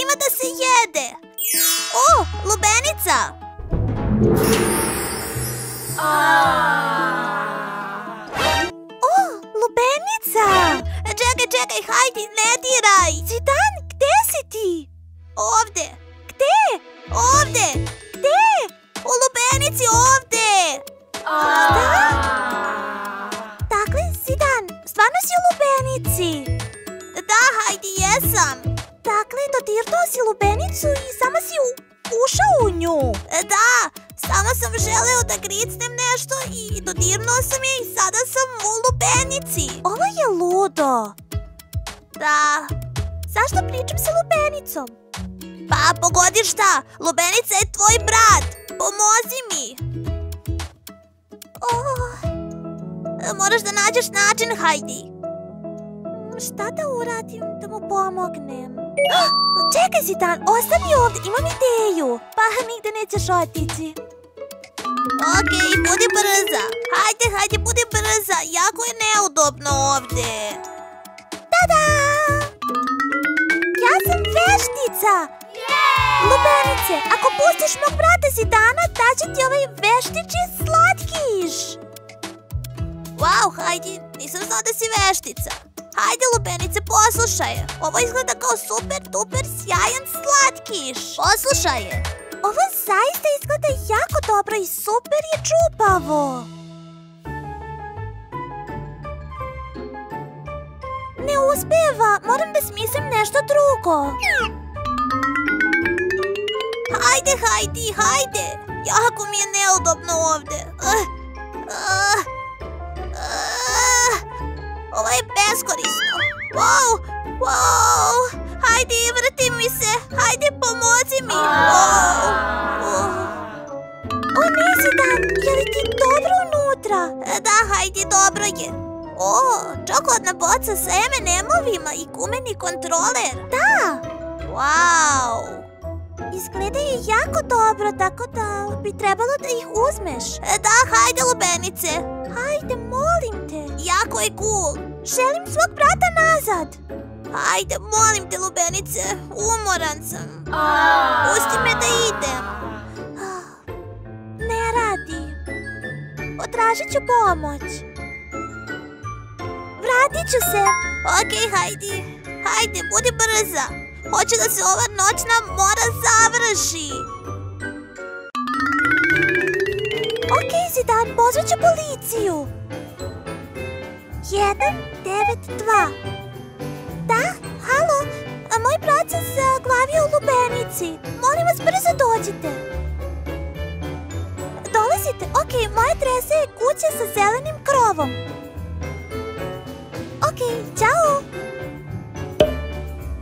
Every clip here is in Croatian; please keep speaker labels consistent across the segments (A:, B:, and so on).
A: ima da se jede. O, lubenica! O, lubenica! Čekaj, hajde, ne diraj! Zidan, gde si ti? Ovde. Gde? Ovde. Gde? U lubenici, ovde! Šta? Dakle, Zidan, stvarno si u lubenici? Da, hajde, jesam. Dakle, dodirnuo si lubenicu i samo si ušao u nju. Da, samo sam želeo da gricnem nešto i dodirnuo sam je i sada sam u lubenici. Ovo je ludo. Da. Zašto pričam sa lubenicom? Pa, pogodi šta? Lubenica je tvoj brat. Pomozi mi. Moraš da nađeš način, Hajdi. Šta da uradim da mu pomognem? Čekaj, Zidan, ostani ovdje, imam ideju. Pa, nigde nećeš otići. Okej, budi brza. Hajde, budi brza. Jako je neudobno ovdje. Tada! Ja sam veštica. Lubenice, ako pustiš mog brata Zidana, daće ti ovaj veštići slatkiš. Wow, Hajdi, nisam znao da si veštica. Hajde, lubenice, poslušaj je. Ovo izgleda kao super, duper, sjajan slatkiš. Poslušaj je. Ovo zaista izgleda jako dobro i super je čupavo. Ne uspeva, moram da smislim nešto drugo. Hajde, Hajdi, hajde. Jako mi je neudobno ovde. Ovo je beskorisno. Wow. Hajde, vrti mi se. Hajde, pomozi mi. O, ne, Zidan, je li ti dobro unutra? Da, Hajde, dobro je. O, čokoladna boca sa M&M-ovima i gumeni kontroler. Da. Wow. Izgleda je jako dobro, tako da bi trebalo da ih uzmeš. Da, hajde, lubenice. Hajde, molim te. Jako je cool. Želim svog brata nazad. Hajde, molim te, lubenice. Umoran sam. Pusti me da idem. Ne radi. Potražit ću pomoć. Vratit ću se. Okej, Hajde. Hajde, budi brza. Hoće da se ova noćna mora završi. Okej, Zidan, pozvat ću policiju. 192. Da, halo, moj brat se zaglavio u lubenici. Molim vas, brzo dođite. Dolazite? Okej, moja adresa je kuća sa zelenim krovom. Okej, čao.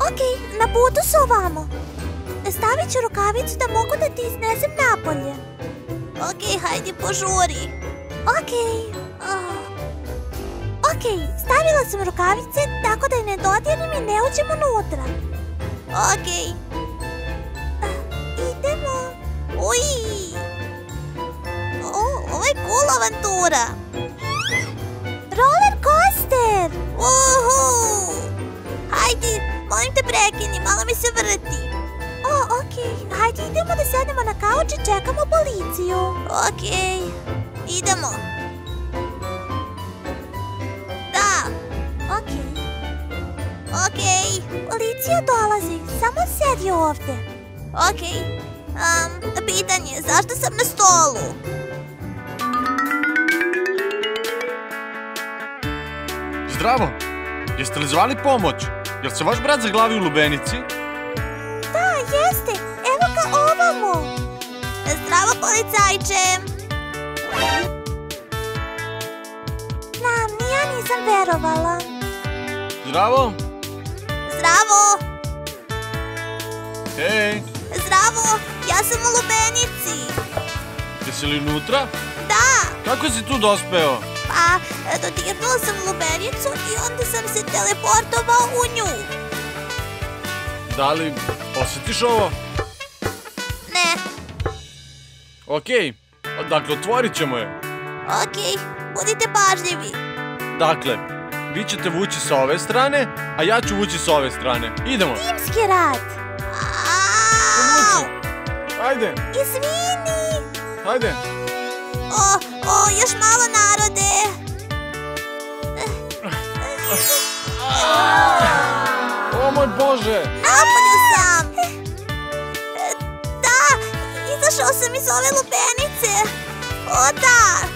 A: Okej, na putu su ovamo. Stavit ću rukavicu da mogu da ti iznesem napolje. Okej, hajde, požuri. Okej, stavila sam rukavice tako da je ne dodirnem i ne uđem unutra. Okej. Idemo. Uj. Ovo je cool avantura. Roller coaster. Uhu. Hajde, molim te prekini, malo mi se vrti. Okej, hajde idemo da sednemo na kauč i čekamo policiju. Okej, idemo. Da. Okej. Policija dolazi, samo sedi ovde. Okej. Pitanje, zašto sam na stolu?
B: Zdravo, jeste li zvali pomoć? Jel se vaš brat zaglavio u lubenici?
A: Da, jeste. Evo ga ovamo. Zdravo, policajče. Ni ja nisam verovala.
B: Zdravo. Hej.
A: Zdravo, ja sam u lubenici.
B: Jesi li unutra?
A: Da.
B: Kako si tu dospeo?
A: Pa, dodirnula sam lubenicu i onda sam se teleportovao u nju.
B: Da li osjetiš ovo?
A: Ne.
B: Okej, dakle otvorit ćemo je.
A: Okej, budite pažljivi.
B: Dakle, vi ćete vući sa ove strane, a ja ću vući sa ove strane. Idemo.
A: Timski rad.
B: Ajde.
A: Izvini.
B: Ajde.
A: Još malo, narode.
B: O moj Bože.
A: Napolju sam. Da, izašao sam iz ove lubenice. O da.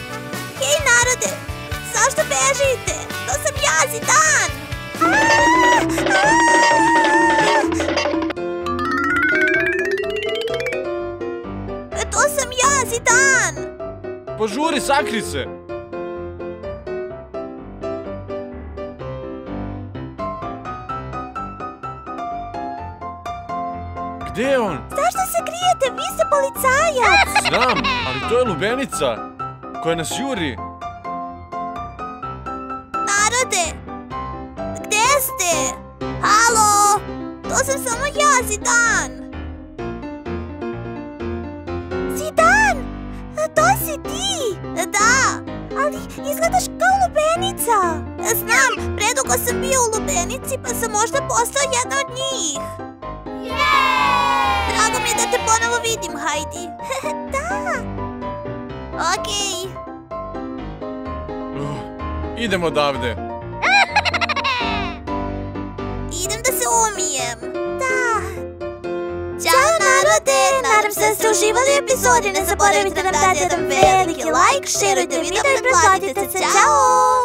A: Hej, narode, zašto bežite? To sam ja, Zidan. To sam ja, Zidan.
B: Požuri, sakri se. Gdje je on?
A: Zašto se krijete? Vi ste policajac.
B: Znam, ali to je lubenica koja nas juri.
A: Narode, gdje ste? Halo, to sam samo ja, Zidan. Zidan, to si ti. Da, ali izgledaš kao lubenica. Znam, predugo sam bio u lubenici pa sam možda postao jedna od njih. Drago mi je da te ponovo vidim, Heidi. Da. Okej.
B: Idemo odavde.
A: Idem da se umijem. Da. Ćao, narode! Nadam se da ste uživali u epizodi. Ne zaboravite nam dati jedan veliki like, šerujte video i pretplatite se. Ćao!